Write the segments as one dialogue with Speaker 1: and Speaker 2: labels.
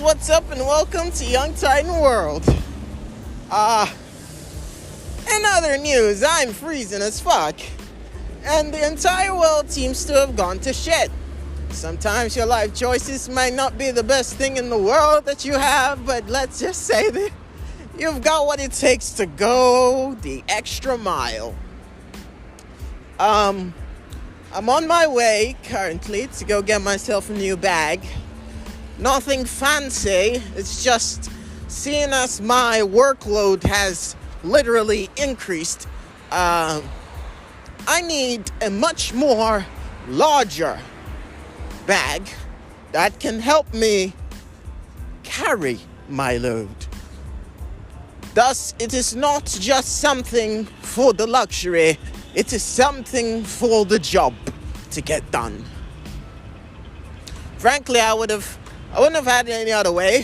Speaker 1: what's up, and welcome to Young Titan World. In other news, I'm freezing as fuck, and the entire world seems to have gone to shit. Sometimes your life choices might not be the best thing in the world that you have, but let's just say that you've got what it takes to go the extra mile. I'm on my way currently to go get myself a new bag. Nothing fancy, it's just seeing as my workload has literally increased. I need a much more larger bag that can help me carry my load. Thus, it is not just something for the luxury, it is something for the job to get done. Frankly, I wouldn't have had it any other way.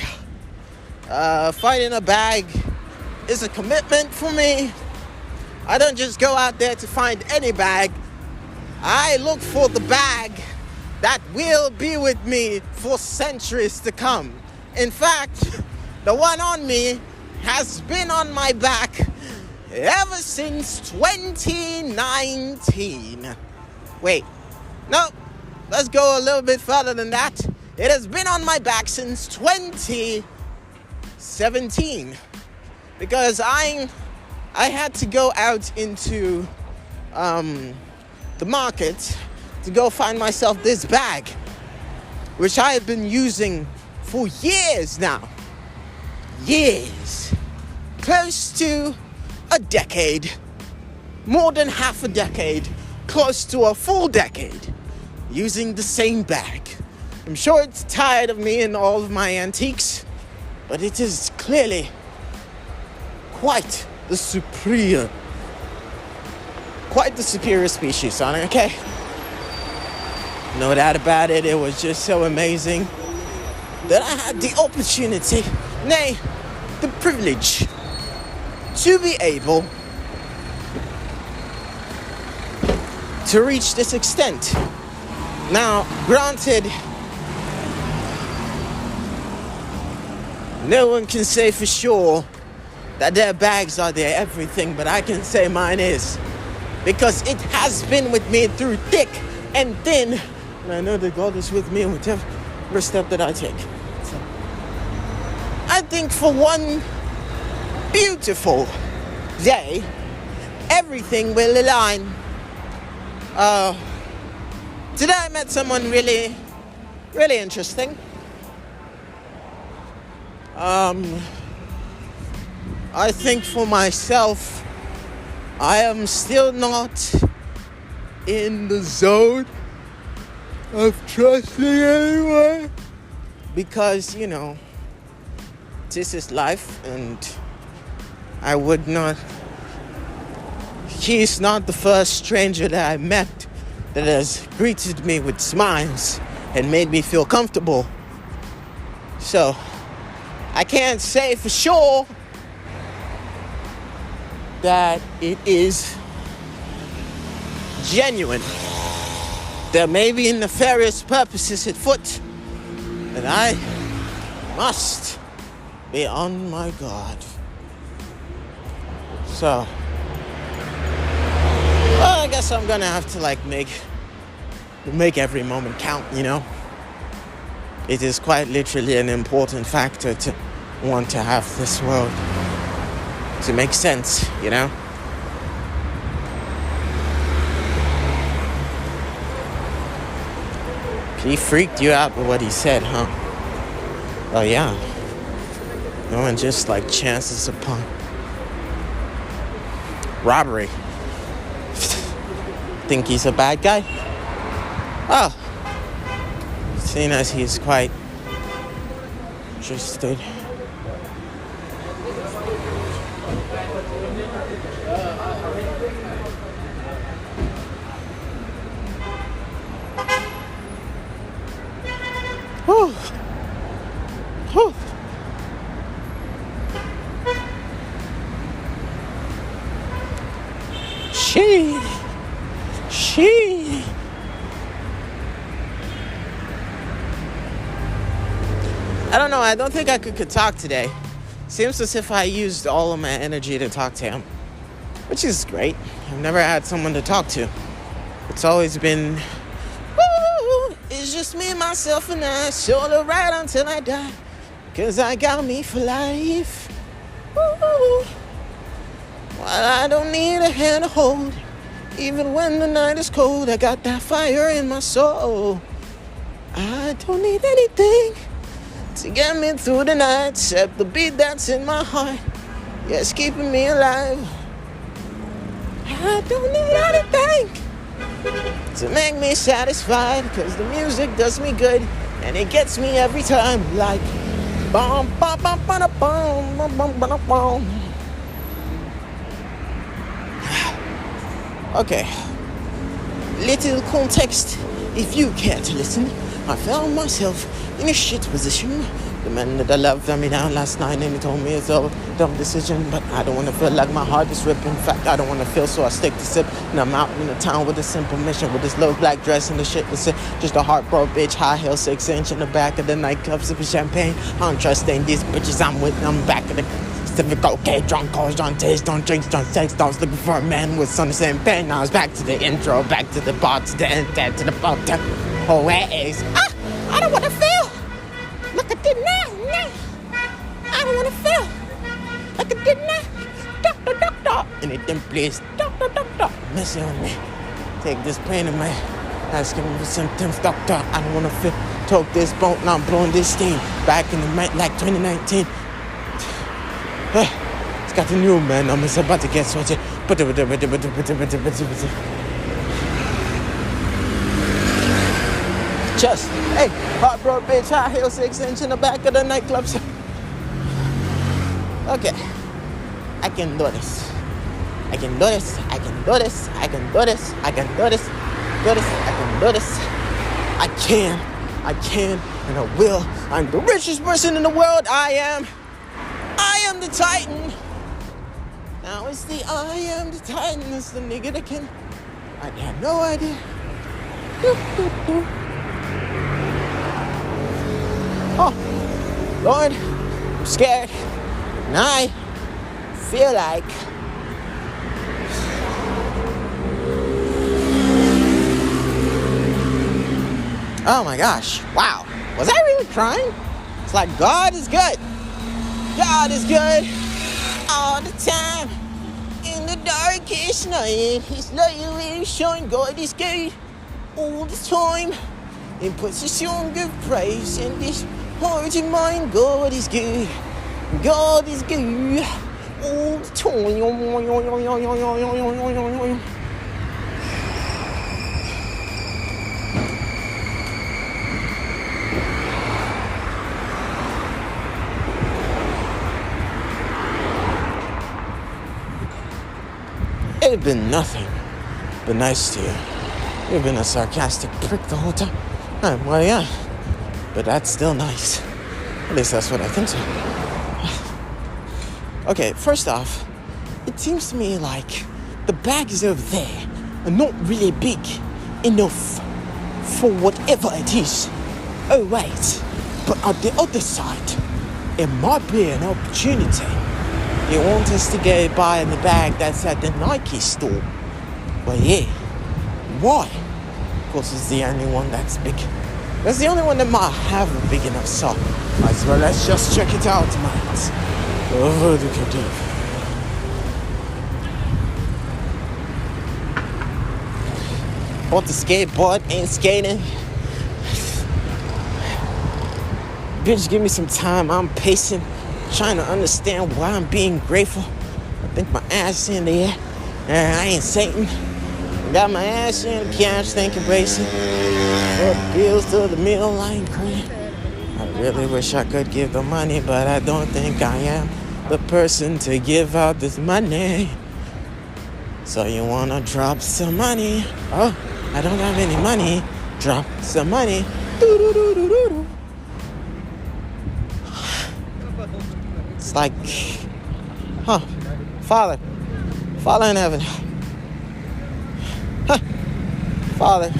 Speaker 1: Finding a bag is a commitment for me. I don't just go out there to find any bag. I look for the bag that will be with me for centuries to come. In fact, the one on me has been on my back ever since 2019. Wait, no, let's go a little bit further than that. It has been on my back since 2017 because I had to go out into the market to go find myself this bag, which I have been using for years now. Years. Close to a decade. More than half a decade. Close to a full decade. Using the same bag. I'm sure it's tired of me and all of my antiques, but it is clearly quite the superior species on it, okay? No doubt about it, it was just so amazing that I had the opportunity, nay, the privilege to be able to reach this extent. Now, granted, no one can say for sure that their bags are their everything, but I can say mine is. Because it has been with me through thick and thin, and I know that God is with me in whatever step that I take. So, I think for one beautiful day, everything will align. Today I met someone really, really interesting. I think for myself, I am still not in the zone of trusting anyone because, you know, this is life and I would not. He's not the first stranger that I met that has greeted me with smiles and made me feel comfortable. So, I can't say for sure that it is genuine. There may be nefarious purposes at foot, and I must be on my guard. So, well, I guess I'm gonna have to make every moment count, you know? It is quite literally an important factor to want to have this world to make sense, you know? He freaked you out with what he said, huh? Oh yeah. No one just chances upon robbery. Think he's a bad guy? Oh. Seeing as he's quite interested. Whew. Whew. She. I don't know know. I don't think I could talk today. Seems as if I used all of my energy to talk to him, which is great. I've never had someone to talk to. It's always been, woo, it's just me, myself, and I. Shoulder right until I die. 'Cause I got me for life. Woo. Well, I don't need a hand to hold. Even when the night is cold, I got that fire in my soul. I don't need anything to get me through the night, except the beat that's in my heart. Yeah, it's keeping me alive. I don't need anything to make me satisfied, 'cause the music does me good, and it gets me every time. Like, bum, bum, bum, bum, bum, bum, bum, bum, bum. Okay. Little context, if you care to listen. I found myself in a shit position. The man that I loved let me down last night, and he told me it's a dumb decision, but I don't want to feel like my heart is ripped. In fact, I don't want to feel, so I stick to sip. And I'm out in the town with a simple mission, with this little black dress and the shit that's just a heartbroken bitch, high heel 6-inch in the back of the nightclub sipping champagne. I don't trust any of these bitches I'm with. I'm back of the Pacific, okay, drunk calls, don't taste, don't drinks, don't sex. I was looking for a man with some of the same pain. Now I was back to the intro, back to the bar, to the end, dead to the bottom. Oh, where is? I don't want to feel like I did now. I don't want to feel like I did now. Doctor. Anything, please. Doctor. Messing on me. Take this pain in my asking me for symptoms, doctor. I don't want to feel. Took this bone, now I'm blowing this steam. Back in the night, like 2019. It's got the new man. I'm about to get switched. Just, hey, heartbroken bitch, high heel 6-inch in the back of the nightclub. Okay, I can do this. I can do this. I can do this. I can do this. I can do this. Do this. I can do this. I can, and I will. I'm the richest person in the world. I am the Titan. Now it's the I am the Titan. It's the nigga that can. I have no idea. Oh, Lord, I'm scared. And I feel like oh my gosh, wow. Was I really crying? It's like God is good. God is good all the time. In the darkest night, His light is shine. God is good all the time. It puts a song of praise in this heart of mine. God is good. God is good all the time. It'd been nothing but nice to you. You've been a sarcastic prick the whole time. Well, yeah, but that's still nice. At least that's what I think so. Okay, first off, it seems to me like the bags over there are not really big enough for whatever it is. Oh, wait, but on the other side, it might be an opportunity. You want us to go buy the bag that's at the Nike store? Well, yeah. Why? Because it's the only one that's big. That's the only one that might have a big enough sock. Might as well let's just check it out, mate. Oh, look at it. Bought the skateboard, ain't skating. Bitch, give me some time. I'm pacing, trying to understand why I'm being grateful. I think my ass in the air. I ain't Satan. Got my ass in the couch thinking basic. For the bills to the meal, I ain't crying. I really wish I could give the money, but I don't think I am the person to give out this money. So you wanna drop some money? Oh, I don't have any money. Drop some money. Doo-doo-doo-doo-doo. It's like, Father in heaven. Father,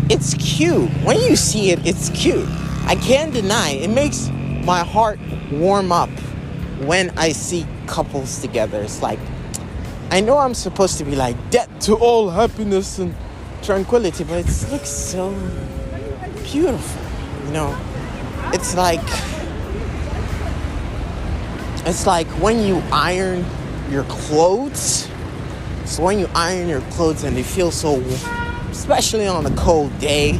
Speaker 1: it's cute. When you see it, it's cute. I can't deny it. It makes my heart warm up when I see couples together. It's like, I know I'm supposed to be like, death to all happiness and tranquility, but it looks so beautiful, you know. It's like when you iron your clothes. So when you iron your clothes and they feel so, especially on a cold day,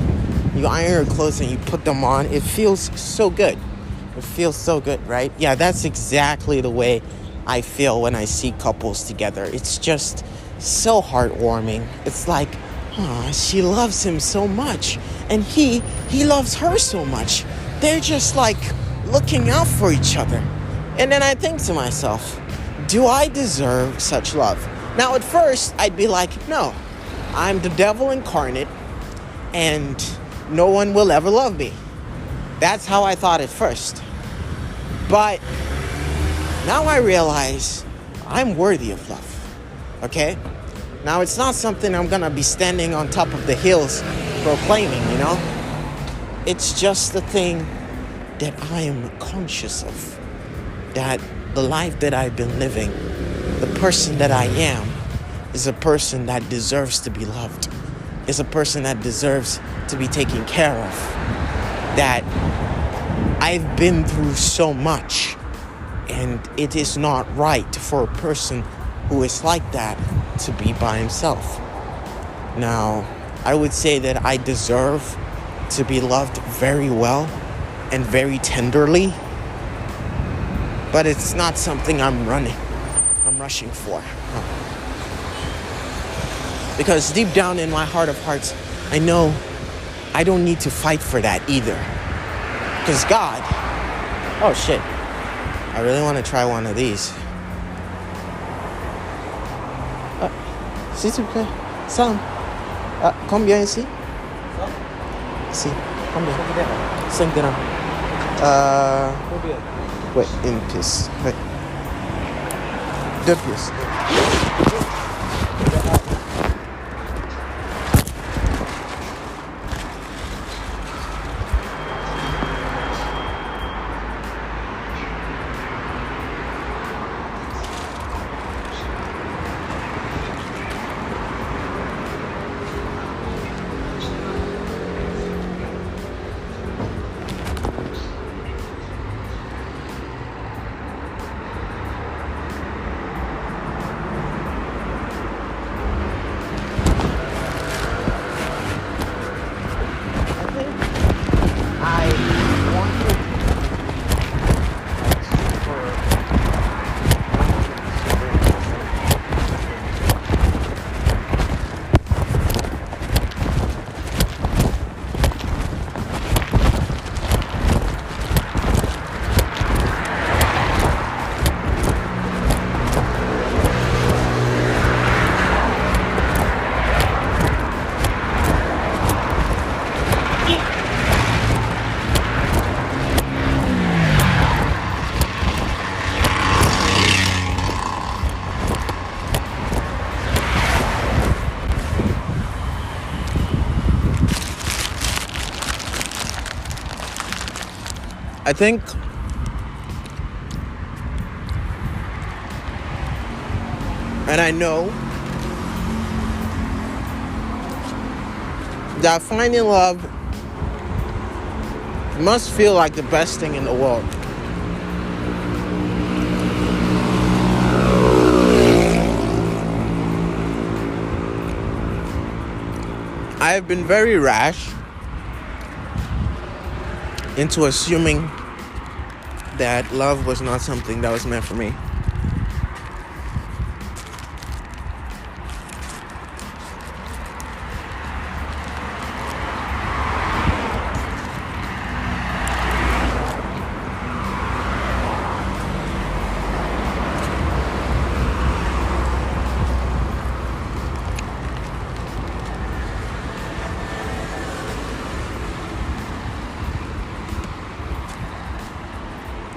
Speaker 1: you iron your clothes and you put them on, it feels so good. It feels so good, right? Yeah, that's exactly the way I feel when I see couples together. It's just so heartwarming. It's like, oh, she loves him so much, and he loves her so much. They're just like looking out for each other. And then I think to myself, do I deserve such love? Now, at first, I'd be like, no, I'm the devil incarnate, and no one will ever love me. That's how I thought at first. But now I realize I'm worthy of love, okay? Now, it's not something I'm gonna be standing on top of the hills proclaiming, you know? It's just the thing that I am conscious of, that the life that I've been living, the person that I am, is a person that deserves to be loved, is a person that deserves to be taken care of, that I've been through so much, and it is not right for a person who is like that to be by himself. Now, I would say that I deserve to be loved very well and very tenderly, but it's not something I'm rushing for. Because deep down in my heart of hearts, I know I don't need to fight for that either. Because God, oh shit, I really want to try one of these. S'il te plaît, Sam, combien ici? Ici, combien? 5 dirhams. Ouais, une pièce. Ouais. 2 pièces. I think and I know that finding love must feel like the best thing in the world. I have been very rash into assuming that love was not something that was meant for me.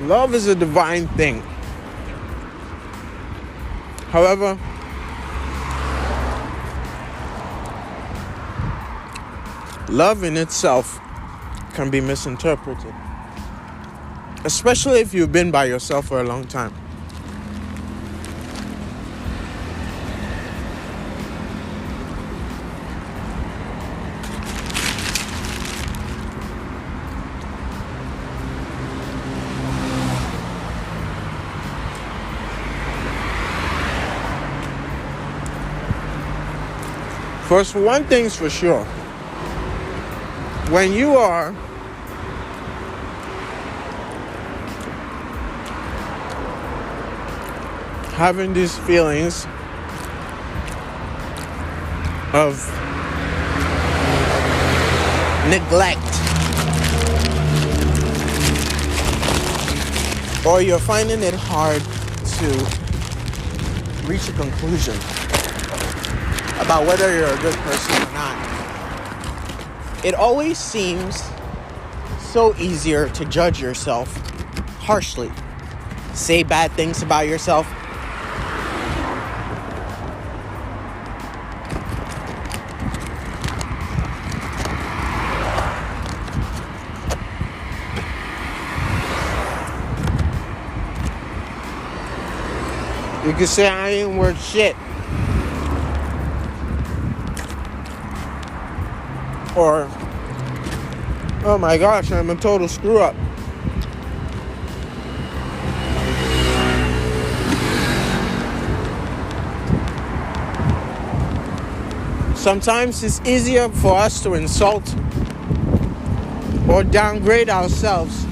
Speaker 1: Love is a divine thing. However, love in itself can be misinterpreted, especially if you've been by yourself for a long time. First, one thing's for sure. When you are having these feelings of neglect, or you're finding it hard to reach a conclusion about whether you're a good person or not, it always seems so easier to judge yourself harshly, say bad things about yourself. You can say I ain't worth shit. Or, oh my gosh, I'm a total screw up. Sometimes it's easier for us to insult or downgrade ourselves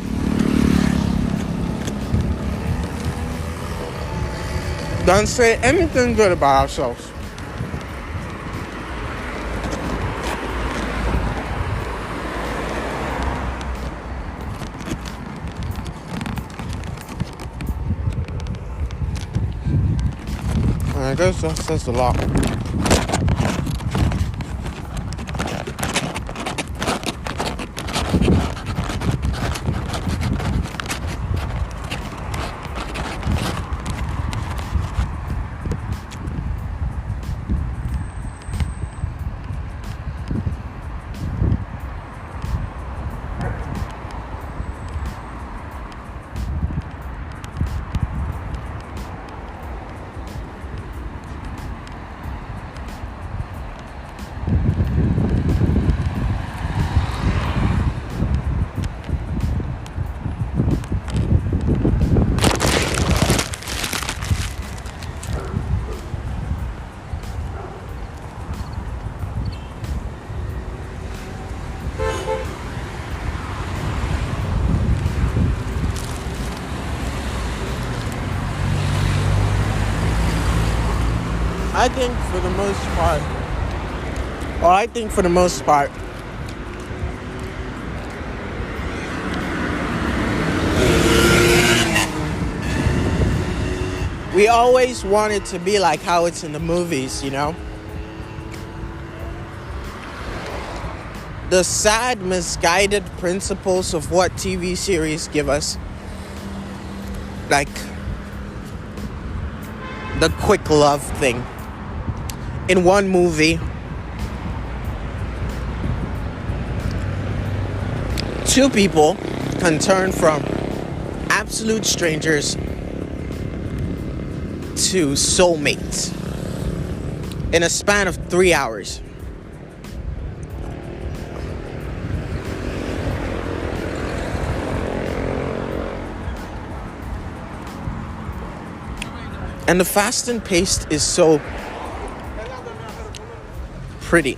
Speaker 1: than say anything good about ourselves. I guess that says a lot. I think for the most part, we always want it to be like how it's in the movies, you know? The sad, misguided principles of what TV series give us, like the quick love thing. In one movie, two people can turn from absolute strangers to soulmates in a span of 3 hours. And the fast and paced is so pretty.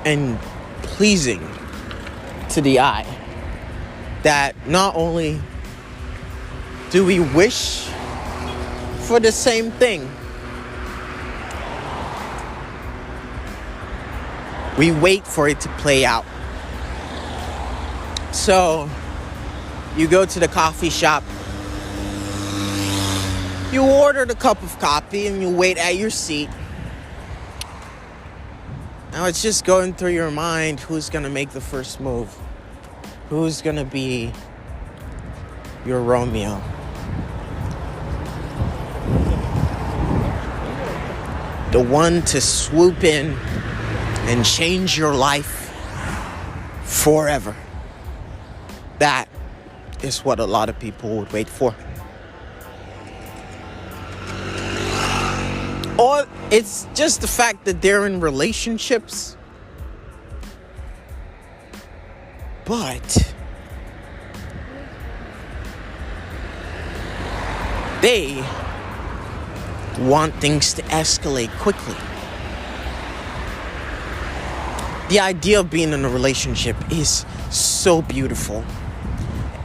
Speaker 1: And pleasing to the eye that not only do we wish for the same thing, we wait for it to play out. So you go to the coffee shop, you order the cup of coffee and you wait at your seat. Now it's just going through your mind, who's going to make the first move? Who's going to be your Romeo? the one to swoop in and change your life forever. That is what a lot of people would wait for. Or it's just the fact that they're in relationships, but they want things to escalate quickly. The idea of being in a relationship is so beautiful,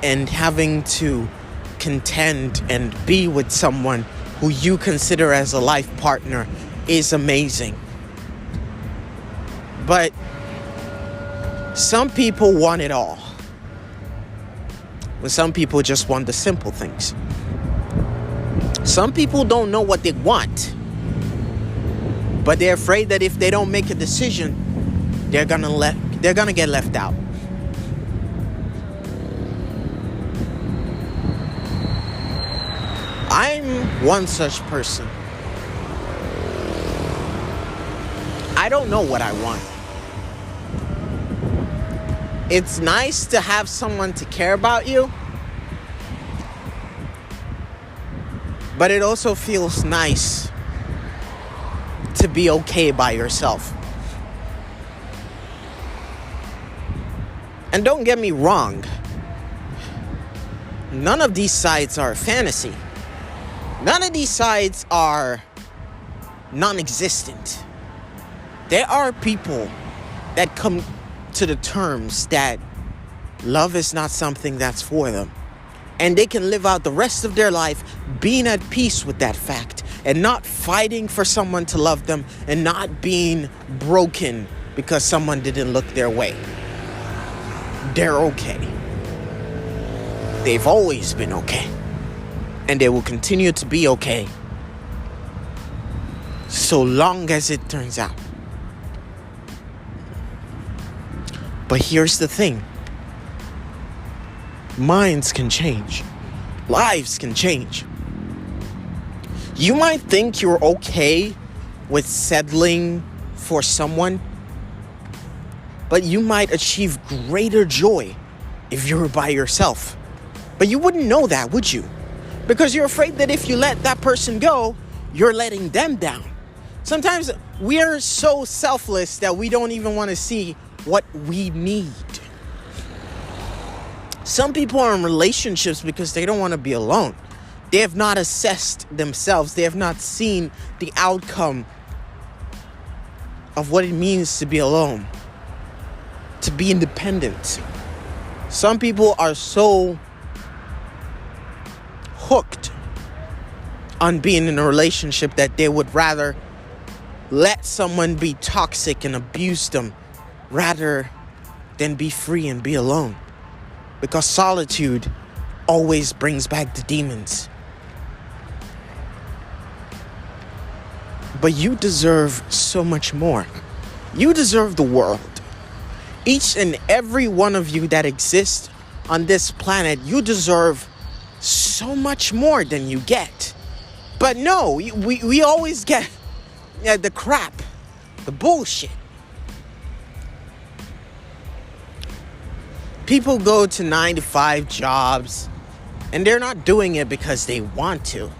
Speaker 1: and having to contend and be with someone who you consider as a life partner is amazing. But some people want it all. But some people just want the simple things. Some people don't know what they want, but they're afraid that if they don't make a decision, they're gonna get left out. I'm one such person. I don't know what I want. It's nice to have someone to care about you, but it also feels nice to be okay by yourself. And don't get me wrong, none of these sides are a fantasy. None of these sides are non-existent. There are people that come to the terms that love is not something that's for them. And they can live out the rest of their life being at peace with that fact and not fighting for someone to love them and not being broken because someone didn't look their way. They're okay. They've always been okay. And they will continue to be okay so long as it turns out. But here's the thing. Minds can change. Lives can change. You might think you're okay with settling for someone, but you might achieve greater joy if you're by yourself. But you wouldn't know that, would you? Because you're afraid that if you let that person go, you're letting them down. Sometimes we're so selfless that we don't even want to see what we need. Some people are in relationships because they don't want to be alone. They have not assessed themselves. They have not seen the outcome of what it means to be alone, to be independent. Some people are so hooked on being in a relationship that they would rather let someone be toxic and abuse them rather than be free and be alone. Because solitude always brings back the demons. But you deserve so much more. You deserve the world. Each and every one of you that exists on this planet, you deserve so much more than you get. But no, we always get the crap, the bullshit. People go to 9-to-5 jobs and they're not doing it because they want to.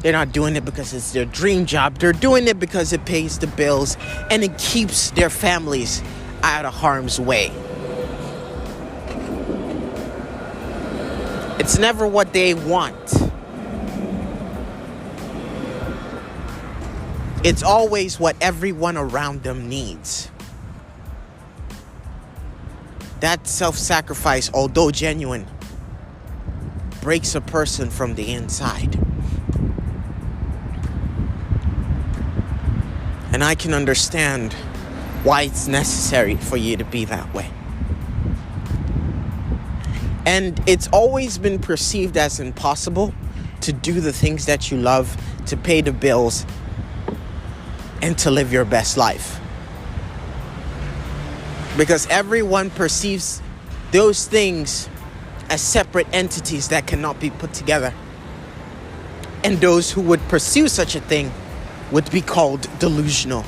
Speaker 1: They're not doing it because it's their dream job. They're doing it because it pays the bills and it keeps their families out of harm's way. It's never what they want. It's always what everyone around them needs. That self-sacrifice, although genuine, breaks a person from the inside. And I can understand why it's necessary for you to be that way. And it's always been perceived as impossible to do the things that you love, to pay the bills, and to live your best life. Because everyone perceives those things as separate entities that cannot be put together. And those who would pursue such a thing would be called delusional.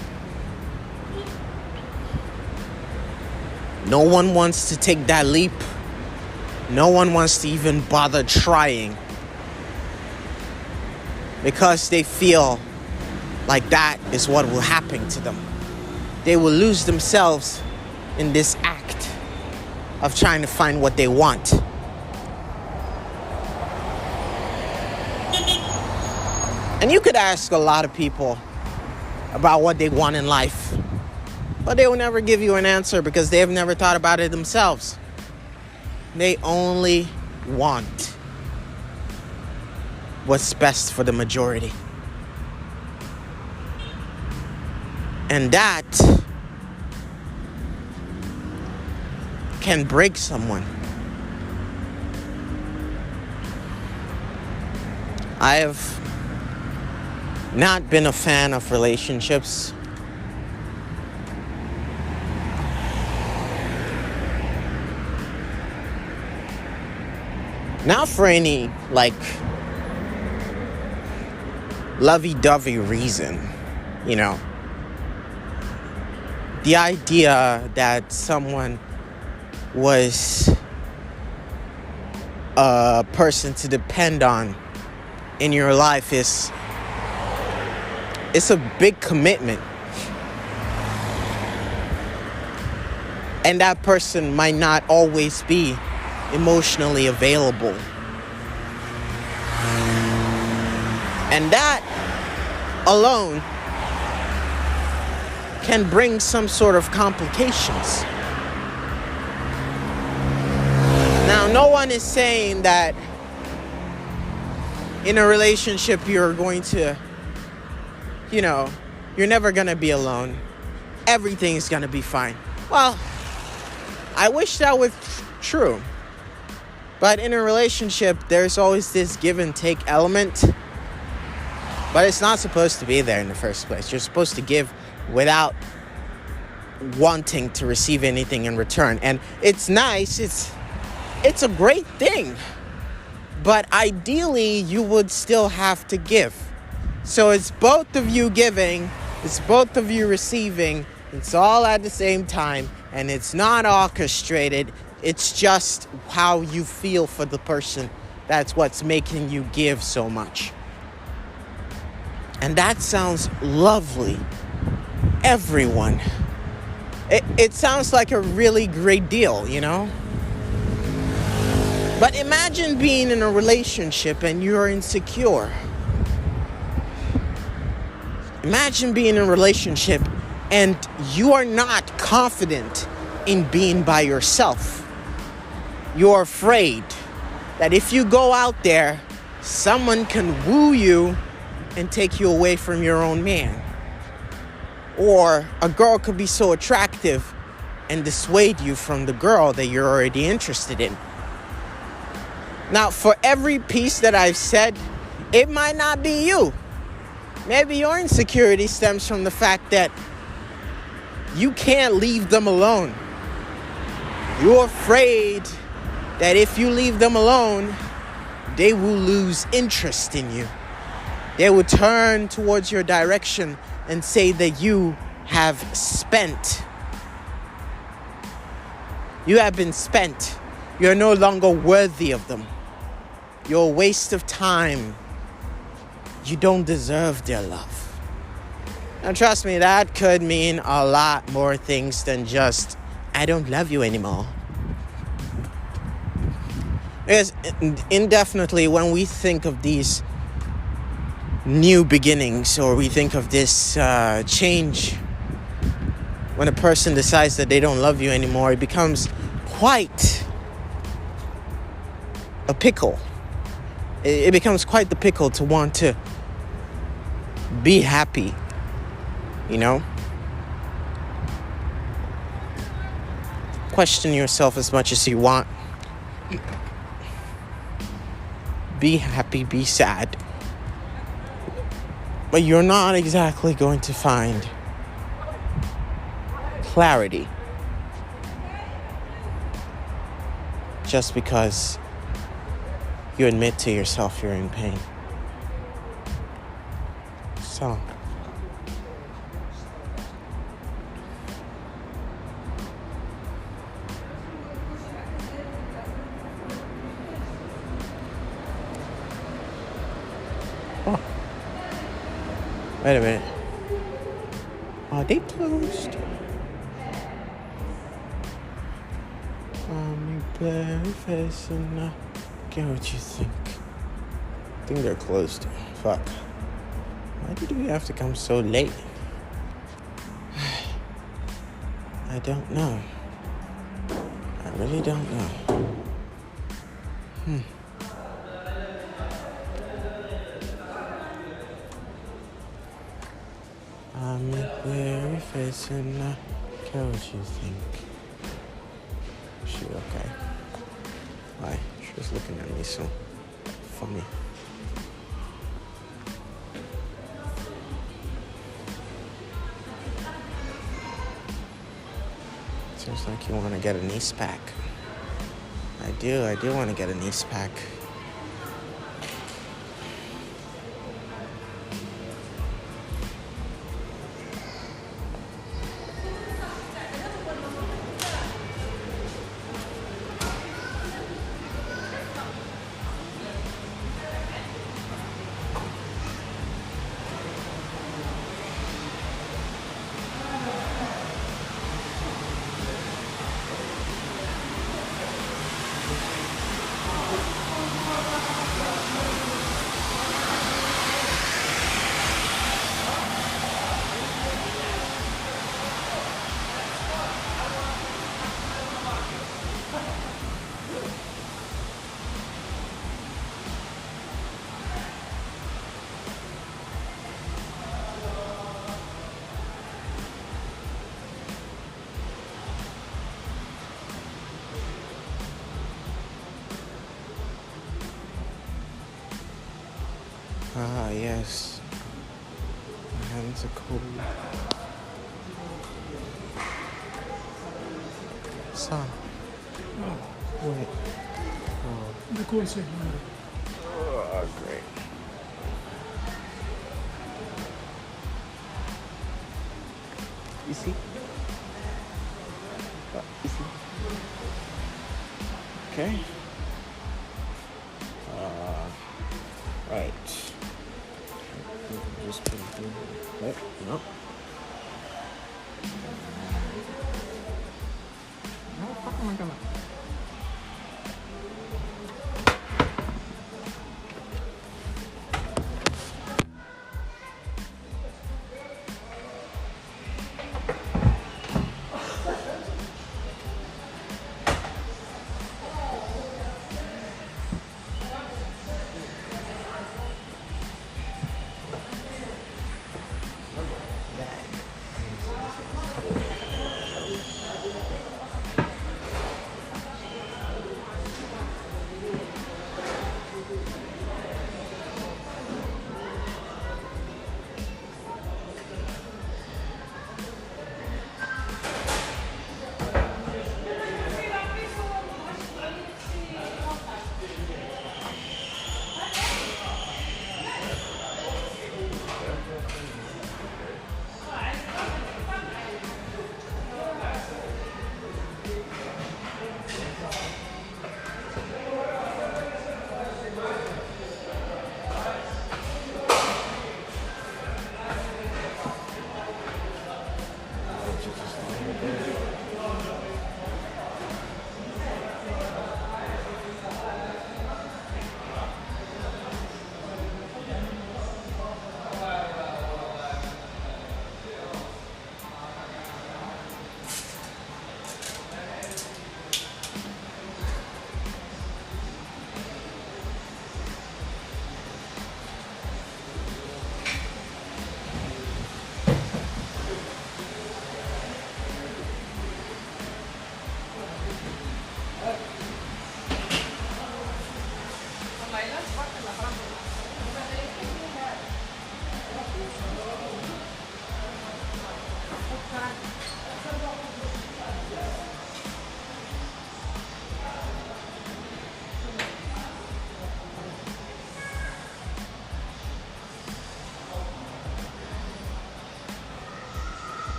Speaker 1: No one wants to take that leap. No one wants to even bother trying because they feel like that is what will happen to them. They will lose themselves in this act of trying to find what they want. And you could ask a lot of people about what they want in life, but they will never give you an answer because they have never thought about it themselves. They only want what's best for the majority. And that can break someone. I have not been a fan of relationships. Not for any, lovey-dovey reason, The idea that someone was a person to depend on in your life it's a big commitment. And that person might not always be emotionally available. And that alone can bring some sort of complications. Now, no one is saying that in a relationship you're going to, you're never going to be alone. Everything's going to be fine. Well, I wish that was true. But in a relationship, there's always this give and take element. But it's not supposed to be there in the first place. You're supposed to give without wanting to receive anything in return. And it's nice. It's a great thing. But ideally, you would still have to give. So it's both of you giving. It's both of you receiving. It's all at the same time. And it's not orchestrated. It's just how you feel for the person. That's what's making you give so much. And that sounds lovely. Everyone. It sounds like a really great deal, But imagine being in a relationship and you're insecure. Imagine being in a relationship and you are not confident in being by yourself. You're afraid that if you go out there, someone can woo you and take you away from your own man. Or a girl could be so attractive and dissuade you from the girl that you're already interested in. Now, for every piece that I've said, it might not be you. Maybe your insecurity stems from the fact that you can't leave them alone. You're afraid that if you leave them alone, they will lose interest in you. They will turn towards your direction and say that you have spent. You have been spent. You're no longer worthy of them. You're a waste of time. You don't deserve their love. Now, trust me, that could mean a lot more things than just, I don't love you anymore. Because indefinitely, when we think of these new beginnings, or we think of this change, when a person decides that they don't love you anymore, it becomes quite a pickle. It becomes quite the pickle to want to be happy, Question yourself as much as you want. Be happy, be sad. But you're not exactly going to find clarity just because you admit to yourself you're in pain. So, Wait a minute. Are they closed? Blurry face and get what you think. I think they're closed. Fuck. Why did we have to come so late? I don't know. I really don't know. Blurry face and get what you think. She okay? Why? She was looking at me so funny. Seems like you want to get a niece pack. I do want to get a niece pack. Ah, yes. My hands are cold. Son. Oh, wait. Oh, great. You see? You see? Okay. Right. Just put it through. Wait, no. How the fuck am I gonna?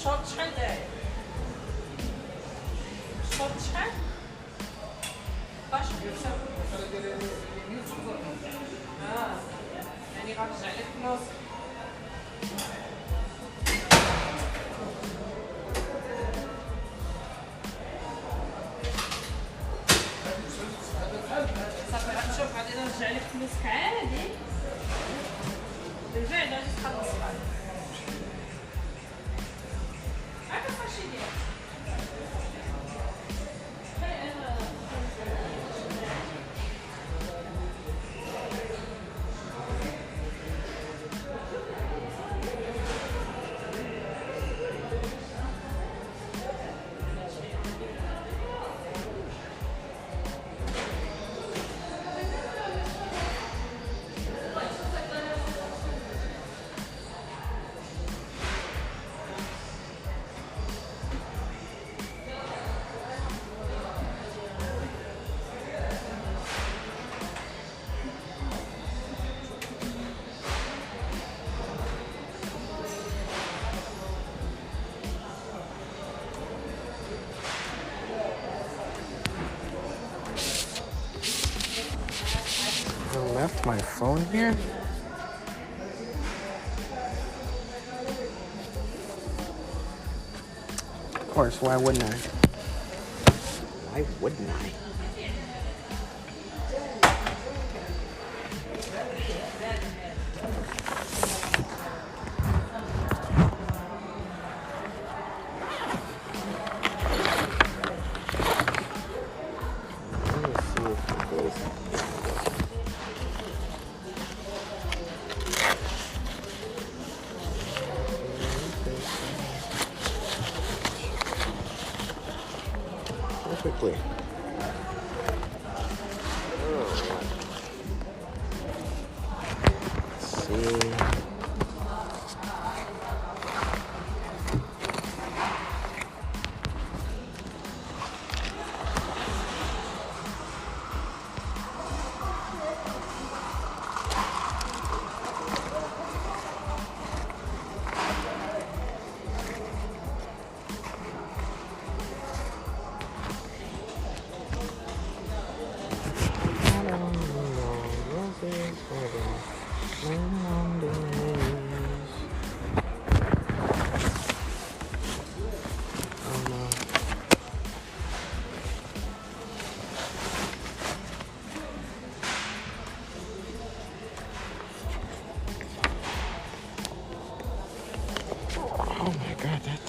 Speaker 2: شاد چنده؟ شاد چند؟ باش بسم يعني غنرجع لك فلوس صافي غنشوف غادي نرجع لك فلوسك عادي بالفعل غادي تخلص بعد
Speaker 1: I left my phone here? Of course, why wouldn't I? Why wouldn't I? Perfectly. Let's see.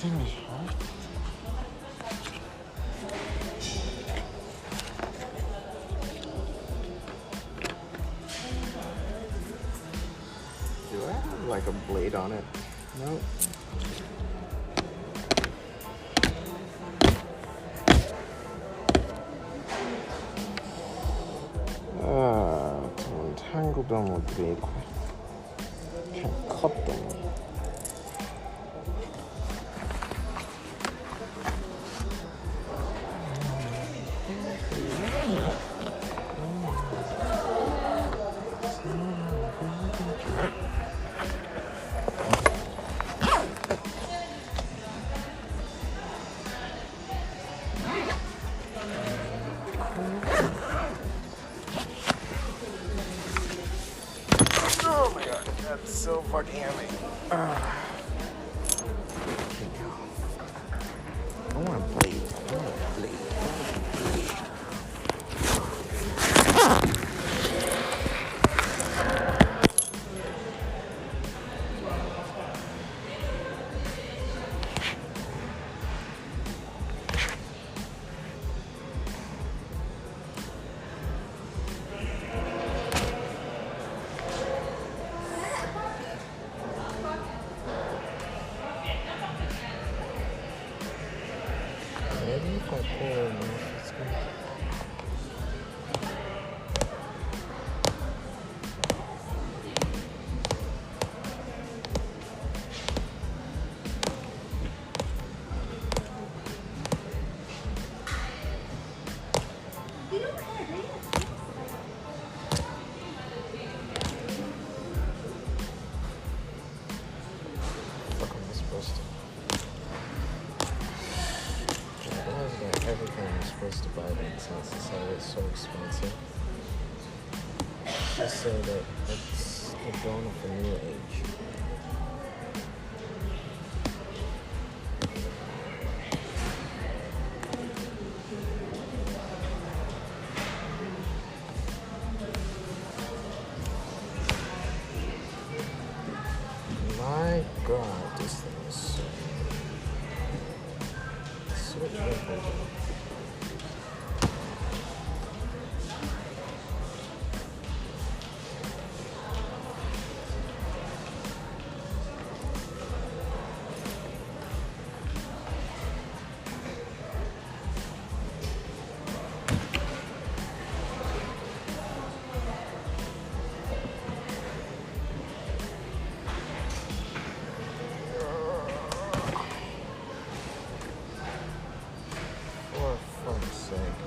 Speaker 1: ziemlich hart. Do I have like a blade on it? No. To untangle them would be can't cut them. Oh my god, that's so fucking heavy. I want a blade. I want a blade. Maybe if I pull it enough, it's good. Fuck am I supposed to? Everything I'm supposed to buy then since it's always so expensive. Just say that it's the dawn of a new age. My god, this thing is so triple. For fuck's sake.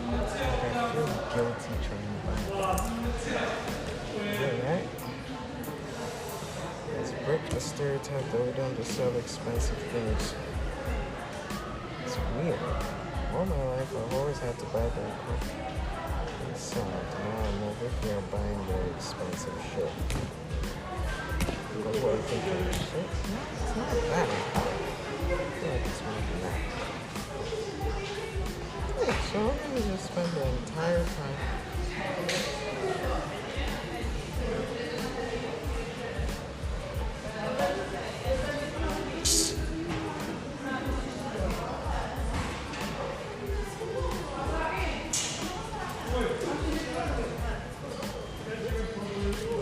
Speaker 1: I feel guilty trying to buy it. Yeah, right? Let's break the stereotype that we don't sell expensive things. It's weird. All my life, I've always had to buy very quick. And so now I'm over here buying very expensive shit. What do I think of this shit? It's not that hard. I feel like it's more than that. Yeah, so I'm gonna just spend the entire time.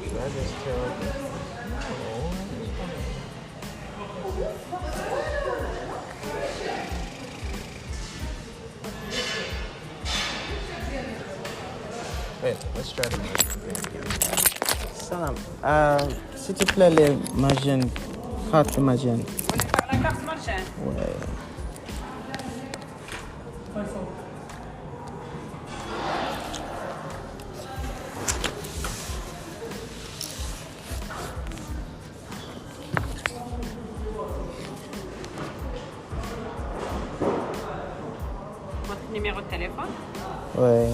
Speaker 1: Should I just tell Wait, let's try to make it again. Salam. S'il te plaît, les magènes. Carte magène.
Speaker 2: On est par la carte marchande.
Speaker 1: Ouais.
Speaker 2: Votre numéro de téléphone?
Speaker 1: Ouais.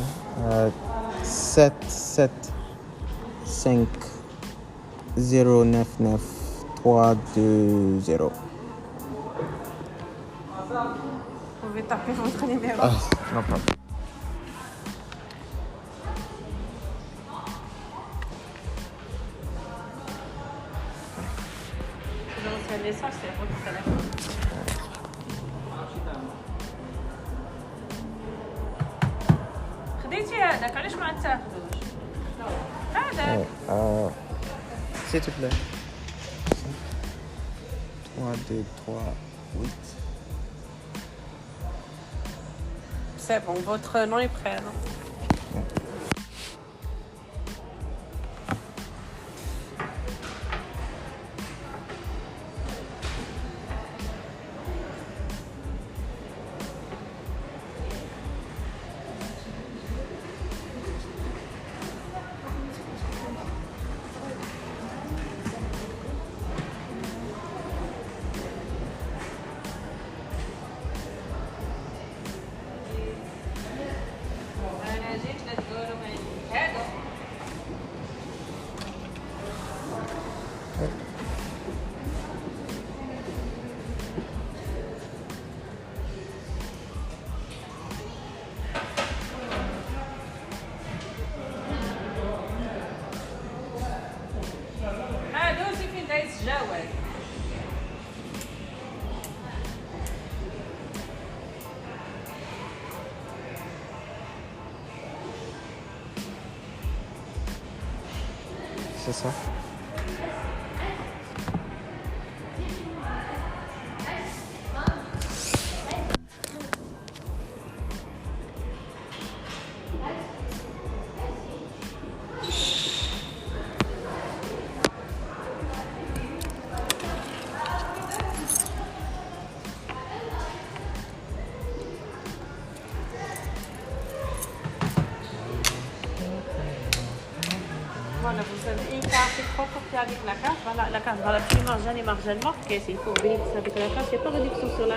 Speaker 1: 7 7 5 0 9 9 3 2 0.
Speaker 2: Vous pouvez taper votre numéro.
Speaker 1: Oh, no problem.
Speaker 2: Je reçois un message, c'est votre téléphone. خديتي هذاك علاش ما تاخذوش؟ هذاك
Speaker 1: S'il te plaît. 3, 2, 3, 8.
Speaker 2: C'est bon, votre nom est prêt, non? الجوال.
Speaker 1: C'est ça.
Speaker 2: Voilà, vous avez une carte, il faut copier avec la carte. Voilà, la carte, voilà, petit margin et margin marqué. Il faut ouvrir avec la carte. Il n'y a pas de réduction sur la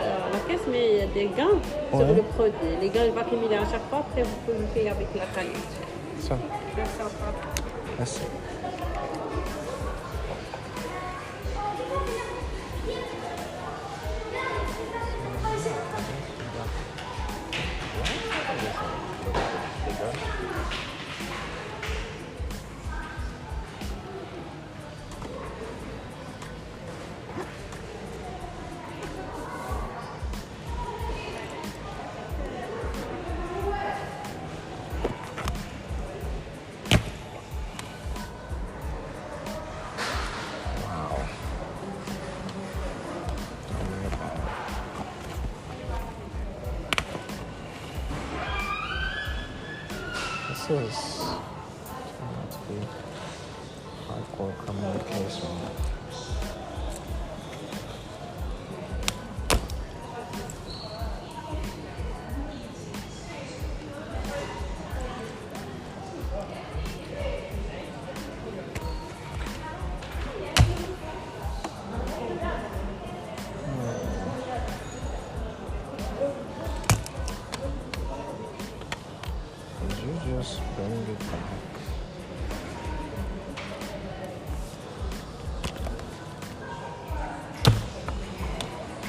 Speaker 2: caisse, mais il y a des gains sur le produit. Les gains, ils vont accumuler à chaque fois. Après, vous pouvez payer avec la carte.
Speaker 1: Ça. Merci. This is not to be hardcore communication. Just bring it back.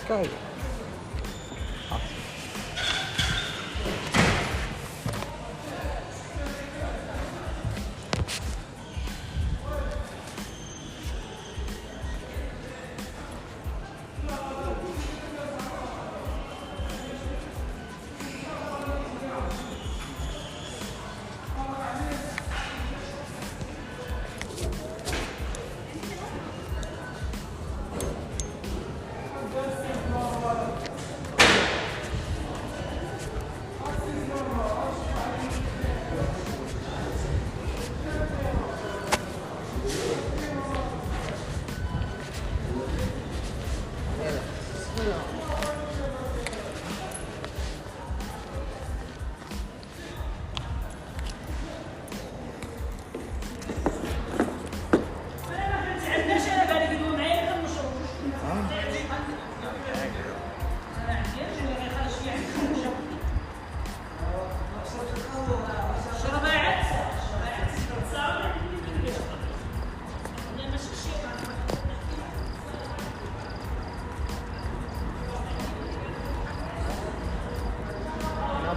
Speaker 1: Go.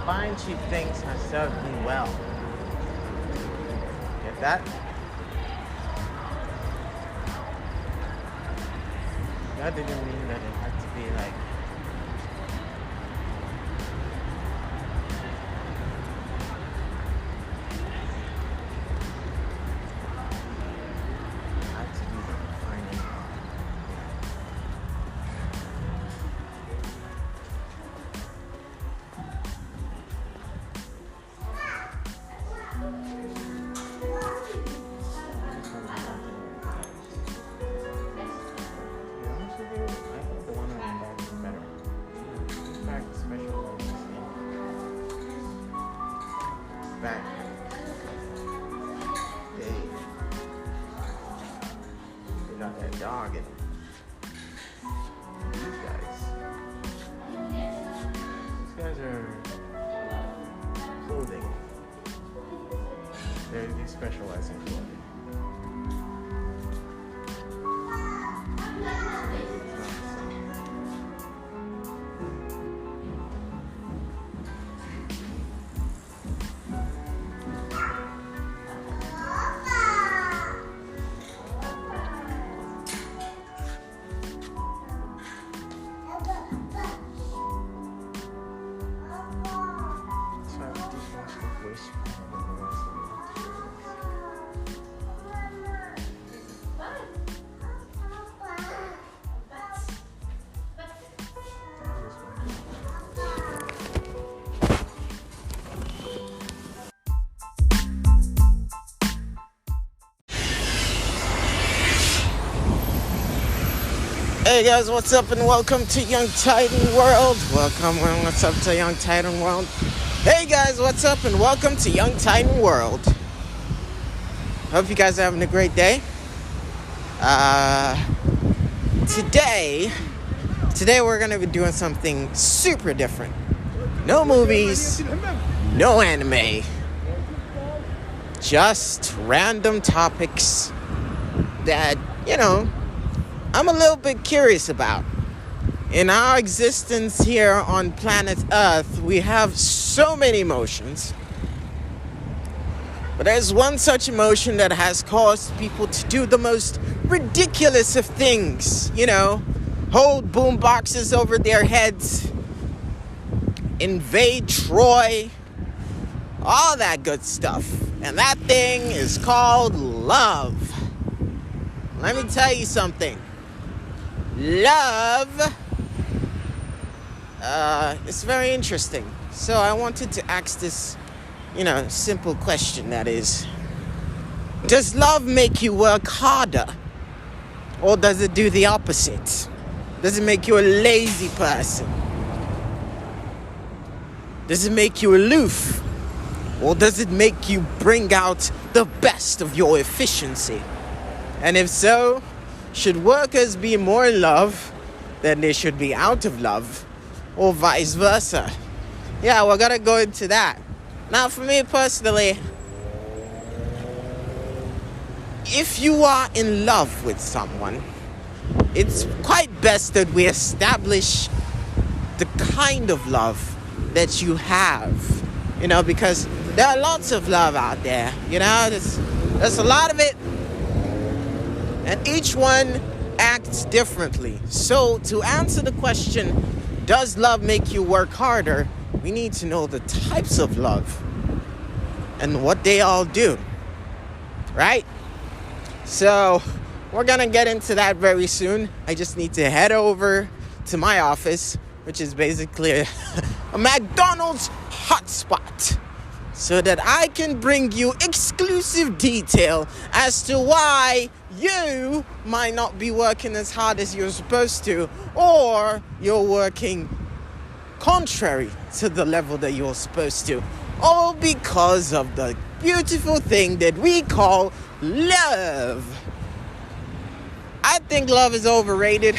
Speaker 1: buying cheap things has served me well. Get that? That didn't mean that it had to be like had to be the defining part. Back. They got that dog in them. These guys are clothing. They specialize in clothing. Hey guys, what's up and welcome to Young Titan World. Welcome and what's up to Young Titan World. Hey guys, what's up and welcome to Young Titan World. Hope you guys are having a great day. Today we're gonna be doing something super different. No movies, no anime, just random topics that, I'm a little bit curious about. In our existence here on planet Earth, we have so many emotions. But there's one such emotion that has caused people to do the most ridiculous of things. Hold boom boxes over their heads, invade Troy, all that good stuff. And that thing is called love. Let me tell you something. Love it's very interesting. So I wanted to ask this, simple question, that is, does love make you work harder? Or does it do the opposite? Does it make you a lazy person? Does it make you aloof? Or does it make you bring out the best of your efficiency? And if so, should workers be more in love than they should be out of love? Or vice versa? Yeah, we're gonna go into that. Now, for me personally, if you are in love with someone, it's quite best that we establish the kind of love that you have. Because there are lots of love out there. There's a lot of it. And each one acts differently. So to answer the question, does love make you work harder? We need to know the types of love and what they all do, right? So we're gonna get into that very soon. I just need to head over to my office, which is basically a McDonald's hotspot, so that I can bring you exclusive detail as to why you might not be working as hard as you're supposed to, or you're working contrary to the level that you're supposed to, all because of the beautiful thing that we call love. I think love is overrated.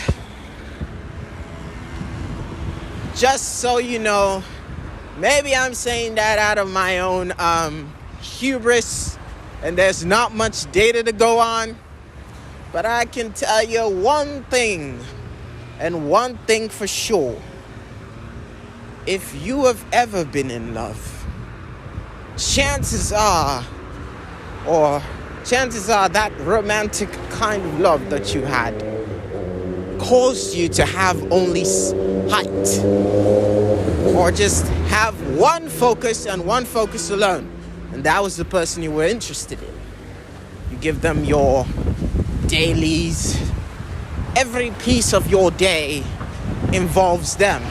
Speaker 1: Just so you know, maybe I'm saying that out of my own hubris, and there's not much data to go on. But I can tell you one thing, and one thing for sure. if you have ever been in love, chances are that romantic kind of love that you had caused you to have only height, or just have one focus and one focus alone, and that was the person you were interested in. You give them your dailies. Every piece of your day involves them.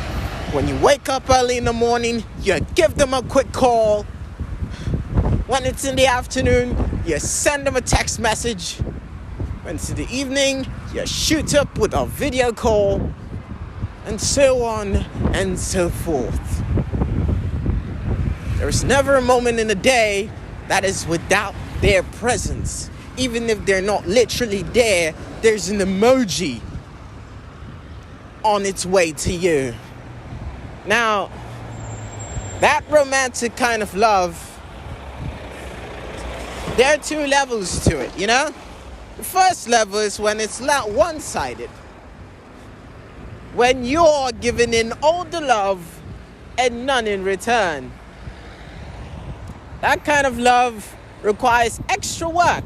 Speaker 1: When you wake up early in the morning, you give them a quick call. When it's in the afternoon, you send them a text message. When it's in the evening, you shoot up with a video call, and so on and so forth. There's never a moment in the day that is without their presence. Even if they're not literally there, there's an emoji on its way to you. Now, that romantic kind of love, there are two levels to it, you know? The first level is when it's not one-sided. When you're giving in all the love and none in return. That kind of love requires extra work.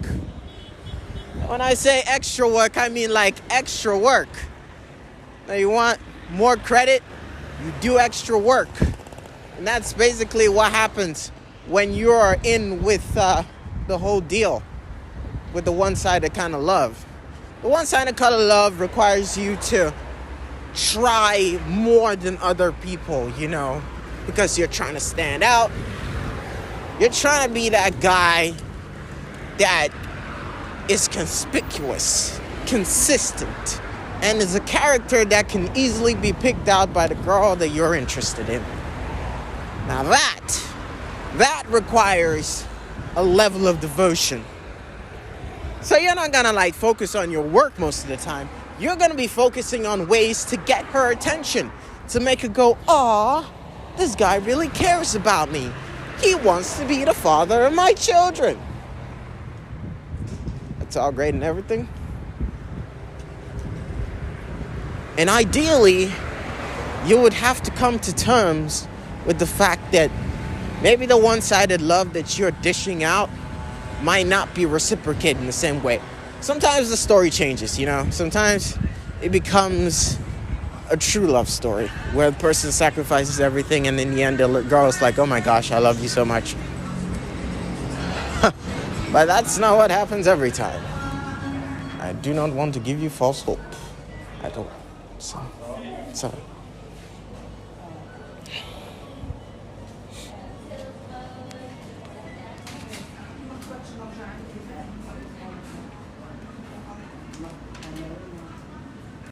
Speaker 1: When I say extra work, I mean like extra work. Now you want more credit, you do extra work. And that's basically what happens when you're in with the whole deal, with the one-sided kind of love. The one-sided kind of love requires you to try more than other people, you know, because you're trying to stand out. You're trying to be that guy that is conspicuous, consistent, and is a character that can easily be picked out by the girl that you're interested in. Now that requires a level of devotion. So you're not gonna like focus on your work most of the time. You're gonna be focusing on ways to get her attention, to make her go, "Aw, this guy really cares about me. He wants to be the father of my children." It's all great and everything. And ideally, you would have to come to terms with the fact that maybe the one-sided love that you're dishing out might not be reciprocated in the same way. Sometimes the story changes, you know. Sometimes it becomes a true love story where the person sacrifices everything, and in the end the girl's like, "Oh my gosh, I love you so much." But that's not what happens every time. I do not want to give you false hope at all. So.